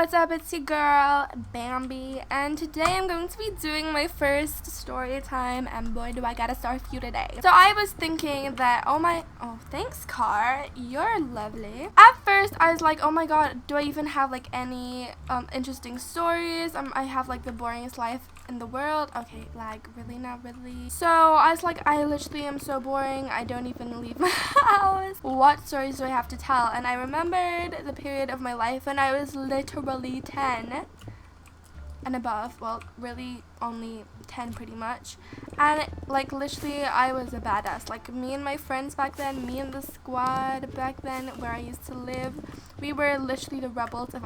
what's up? It's your girl, Bambie, and today I'm going to be doing my first story time, and boy do I got a star for you today. So I was thinking that, oh thanks Car, you're lovely. At first I was like, oh my god, do I even have like any interesting stories? I have like the boringest life in the world. Okay, like really, not really. So I was like, I literally am so boring, I don't even leave my house. What stories do I have to tell? And I remembered the period of my life when I was literally 10 and above. Well, really only 10 pretty much. And like literally I was a badass. Like me and my friends back then, me and the squad back then where I used to live, we were literally the rebels of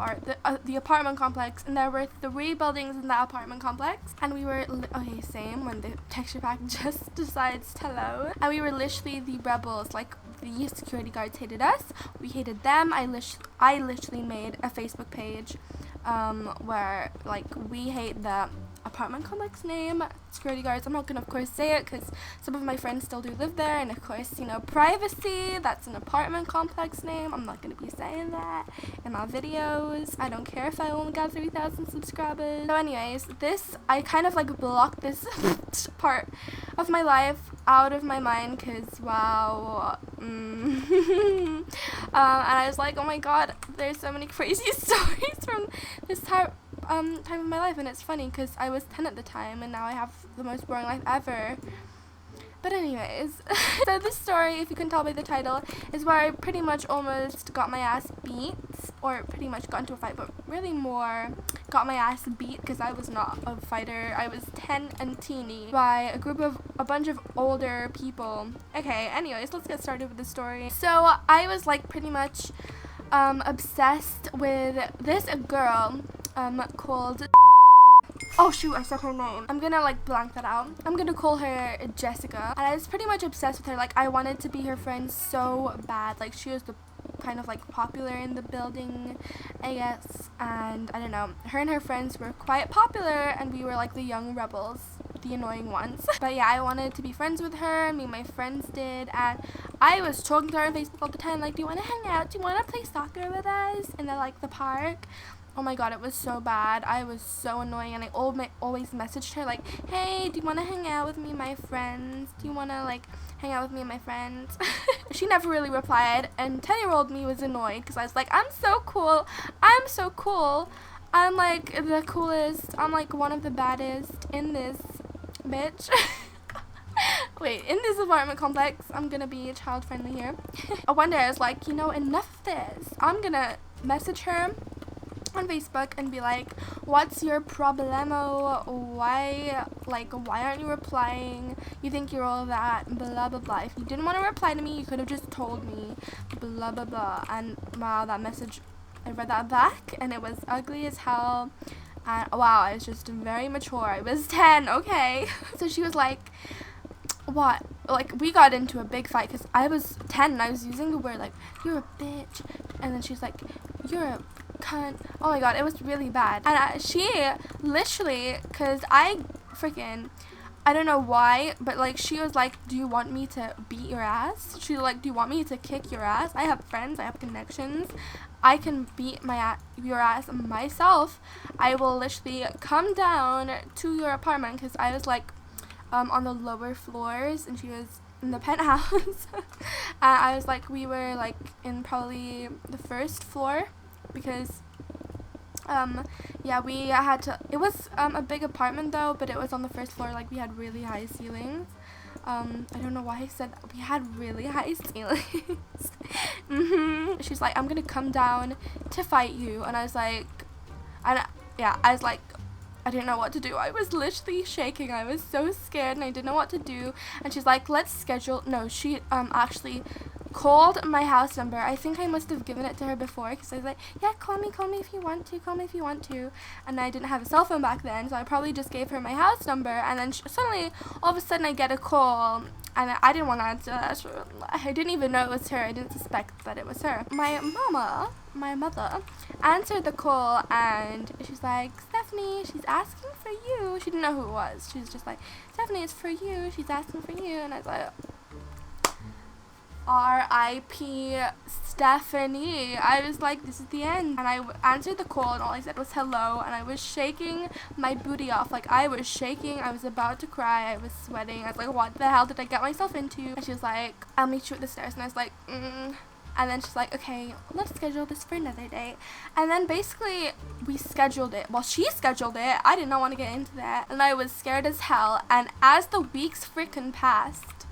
the apartment complex, and there were 3 buildings in that apartment complex, and we were okay, same when the texture pack just decides to load, and we were literally the rebels. Like the security guards hated us, we hated them. I literally made a Facebook page where like we hate the apartment complex name, security guards. I'm not gonna of course say it because some of my friends still do live there, and of course, you know, privacy, that's an apartment complex name. I'm not gonna be saying that in my videos. I don't care if I only got 3,000 subscribers. So anyways, I kind of like blocked this part of my life out of my mind because wow. And I was like, oh my god, there's so many crazy stories from this time of my life, and it's funny because I was 10 at the time and now I have the most boring life ever. But anyways, so this story, if you can tell by the title, is where I pretty much almost got my ass beat, or pretty much got into a fight, but really more got my ass beat because I was not a fighter. I was 10 and teeny by a bunch of older people. Okay, anyways, let's get started with the story. So I was like pretty much obsessed with this girl called, oh shoot, I said her name. I'm gonna like blank that out. I'm gonna call her Jessica. And I was pretty much obsessed with her. Like I wanted to be her friend so bad. Like she was the kind of like popular in the building, I guess. And I don't know, her and her friends were quite popular, and we were like the young rebels, the annoying ones. But yeah, I wanted to be friends with her. Me and my friends did, and I was talking to her on Facebook all the time, like, do you want to hang out? Do you want to play soccer with us in the park? Oh my god, it was so bad. I was so annoying, and I always messaged her like, hey, do you want to hang out with me and my friends? Do you want to like hang out with me and my friends? She never really replied, and 10-year-old me was annoyed because I was like, I'm so cool. I'm so cool. I'm like the coolest. I'm like one of the baddest in this bitch. Wait, in this apartment complex. I'm gonna be child friendly here. One day I was like, you know, enough of this. I'm gonna message her on Facebook and be like, what's your problemo? Why aren't you replying? You think you're all that, blah blah blah. If you didn't want to reply to me, you could have just told me, blah blah blah. And wow, that message, I read that back and it was ugly as hell. And wow, I was just very mature. I was 10, okay. So she was like, what? Like we got into a big fight because I was 10 and I was using the word like, you're a bitch, and then she's like, you're a cunt. Oh my god, it was really bad. And she literally, because I don't know why, but like she was like, do you want me to beat your ass? She was like, do you want me to kick your ass? I have friends, I have connections, I can beat your ass myself. I will literally come down to your apartment, because I was like on the lower floors and she was in the penthouse. I was like, we were like in probably the first floor, because yeah, we had to, it was a big apartment though, but it was on the first floor. Like we had really high ceilings. I don't know why I said that. We had really high ceilings. She's like, I'm gonna come down to fight you, and I was like, I was like, I didn't know what to do. I was literally shaking. I was so scared and I didn't know what to do. And she's like, let's schedule. No, she actually called my house number. I think I must have given it to her before, because I was like, yeah, call me if you want to, and I didn't have a cell phone back then, so I probably just gave her my house number. And then suddenly all of a sudden I get a call, and I didn't want to answer. I didn't even know it was her. I didn't suspect that it was her. My mother answered the call, and she's like, Stephanie, she's asking for you. She didn't know who it was. She was just like, Stephanie, it's for you, she's asking for you. And I was like, R.I.P. Stephanie. I was like, this is the end. And I answered the call and all I said was hello, and I was shaking my booty off. Like, I was shaking. I was about to cry. I was sweating. I was like, what the hell did I get myself into? And she was like, I'll meet you at the stairs. And I was like, And then she's like, okay, let's schedule this for another date. And then basically we scheduled it. Well, she scheduled it. I did not want to get into that. And I was scared as hell. And as the weeks freaking passed,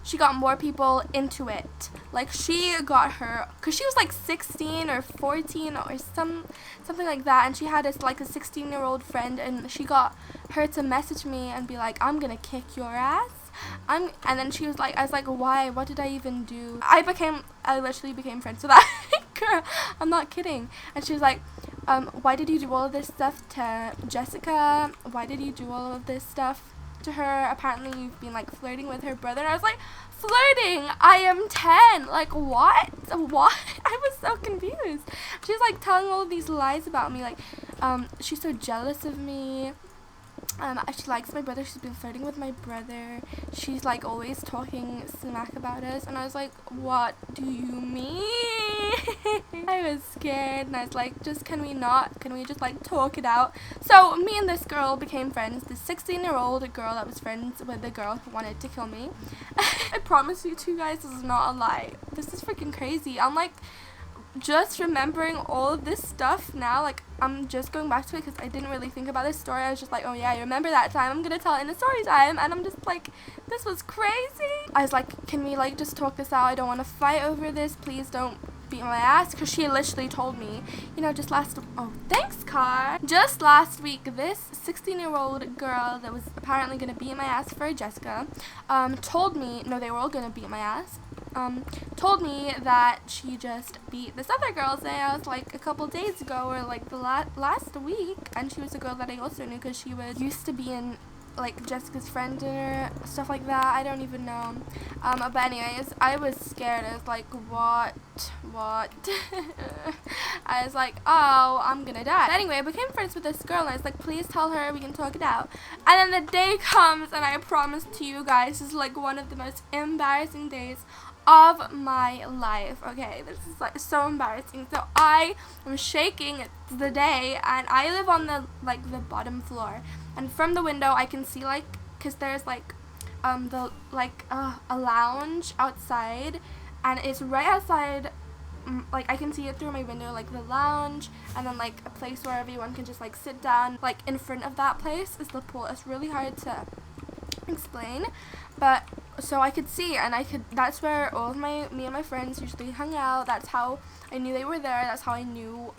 she got more people into it. Like, she got her, because she was like 16 or 14 or something like that, and she had like a 16-year-old friend, and she got her to message me and be like, I'm gonna kick your ass. And then she was like, I was like, why? What did I even do? I literally became friends with that girl. I'm not kidding. And she was like, why did you do all of this stuff to Jessica? Why did you do all of this stuff to her? Apparently you've been like flirting with her brother. And I was like, flirting? I am 10. Like, what? I was so confused. She was like telling all of these lies about me. Like, she's so jealous of me. She likes my brother. She's been flirting with my brother. She's like always talking smack about us. And I was like, what do you mean? I was scared, and I was like, can we just like talk it out? So me and this girl became friends. This 16-year-old girl that was friends with the girl who wanted to kill me. I promise you two guys, this is not a lie. This is freaking crazy. I'm like, just remembering all of this stuff now, like, I'm just going back to it because I didn't really think about this story. I was just like, oh yeah, I remember that time. I'm gonna tell it in a story time. And I'm just like, this was crazy. I was like, can we like just talk this out? I don't want to fight over this. Please don't beat my ass. Because she literally told me, you know, thanks, Car. Just last week, this 16-year-old girl that was apparently gonna beat my ass for Jessica, told me, no, they were all gonna beat my ass. Told me that she just beat this other girl's ass like a couple days ago, or like the last week, and she was a girl that I also knew because she was used to be in like Jessica's friend dinner, stuff like that. I don't even know. But anyways, I was scared. I was like, what? I was like, oh, I'm gonna die. But anyway, I became friends with this girl, and I was like, please tell her we can talk it out. And then the day comes, and I promise to you guys, this is like one of the most embarrassing days of my life. Okay, this is like so embarrassing. So I am shaking the day, and I live on the bottom floor, and from the window I can see like, because there's like a lounge outside, and it's right outside, like I can see it through my window, like the lounge, and then like a place where everyone can just like sit down. Like in front of that place is the pool. It's really hard to explain, but so I could see, and that's where all of me and my friends usually hung out. That's how I knew they were there. That's how I knew,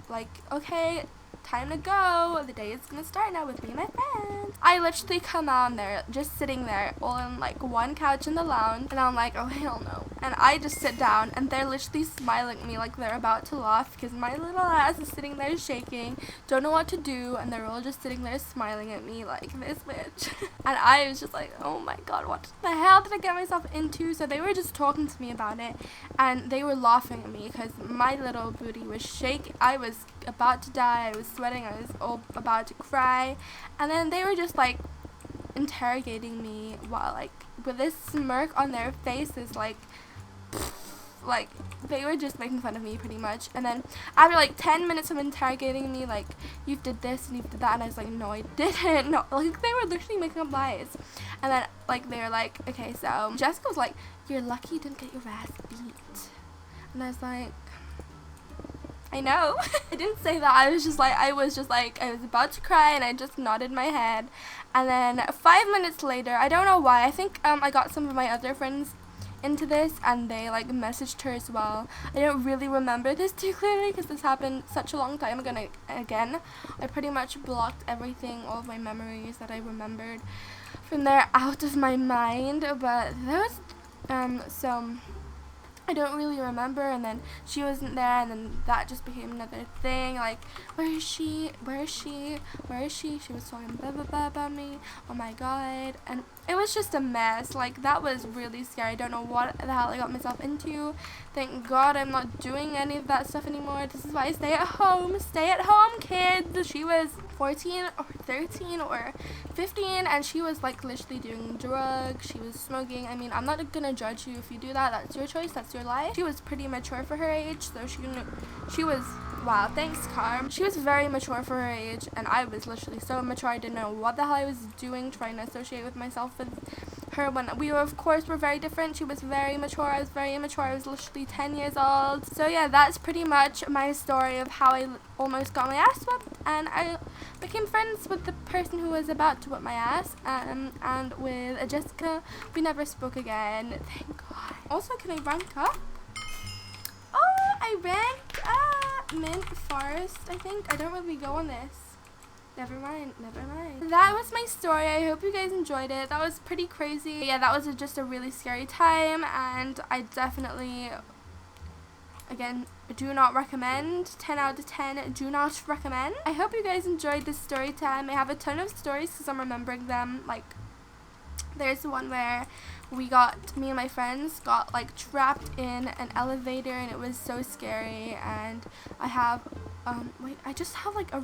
like, okay, time to go. The day is gonna start now with me and my friends. I literally come on there, just sitting there, all on like one couch in the lounge, and I'm like, oh hell no. And I just sit down, and they're literally smiling at me like they're about to laugh because my little ass is sitting there shaking, don't know what to do, and they're all just sitting there smiling at me like, this bitch. And I was just like, oh my god, what the hell did I get myself into? So they were just talking to me about it, and they were laughing at me because my little booty was shaking. I was about to die. I was sweating. I was all about to cry. And then they were just like interrogating me while like with this smirk on their faces, like they were just making fun of me pretty much. And then after like 10 minutes of interrogating me, like, you did this and you did that, and I was like, no, I didn't. No, like they were literally making up lies. And then like they were like, okay, so Jessica was like, you're lucky you didn't get your ass beat. And I was like, I know. I didn't say that. I was just like, I was about to cry, and I just nodded my head. And then 5 minutes later, I don't know why, I think I got some of my other friends into this, and they like messaged her as well. I don't really remember this too clearly because this happened such a long time ago. Again, I pretty much blocked everything, all of my memories that I remembered from there out of my mind. But there was so I don't really remember. And then she wasn't there, and then that just became another thing, like, where is she, she was talking blah blah blah about me, oh my god. And it was just a mess. Like, that was really scary. I don't know what the hell I got myself into. Thank god I'm not doing any of that stuff anymore. This is why I stay at home, kids. She was 14 or 13 or 15, and she was like literally doing drugs, she was smoking. I mean, I'm not gonna judge you if you do that, that's your choice, that's your life. She was pretty mature for her age, so she was, wow, thanks Carm. She was very mature for her age, and I was literally so immature, I didn't know what the hell I was doing, trying to associate with myself with her when we were, of course, were very different. She was very mature, I was very immature, I was literally 10 years old. So yeah, that's pretty much my story of how I almost got my ass whipped, and I became friends with the person who was about to whip my ass, and with Jessica, we never spoke again, thank God. Also, can I rank up? Oh, I ranked Mint Forest, I think. I don't really go on this. Never mind. That was my story. I hope you guys enjoyed it. That was pretty crazy. Yeah, that was just a really scary time, and I definitely, again, do not recommend. 10 out of 10, do not recommend. I hope you guys enjoyed this story time. I have a ton of stories because I'm remembering them. Like, there's one where me and my friends got like trapped in an elevator, and it was so scary. And I have I just have like a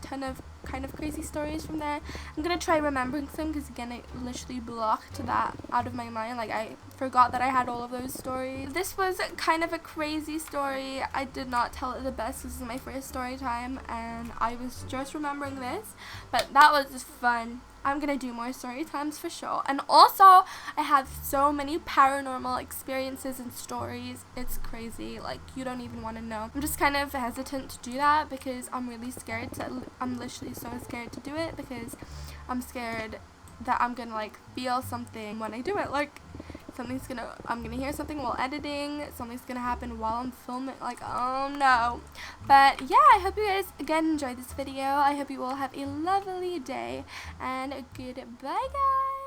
ton of kind of crazy stories from there. I'm gonna try remembering some because again, I literally blocked that out of my mind. Like, I forgot that I had all of those stories. This was kind of a crazy story. I did not tell it the best. This is my first story time, and I was just remembering this, but that was just fun. I'm gonna do more story times for sure. And also, I have so many paranormal experiences and stories. It's crazy. Like, you don't even want to know. I'm just kind of hesitant to do that because I'm really scared I'm literally so scared to do it because I'm scared that I'm gonna like feel something when I do it. Like, I'm gonna hear something while editing, something's gonna happen while I'm filming, like, oh no. But yeah, I hope you guys again enjoyed this video. I hope you all have a lovely day, and goodbye guys.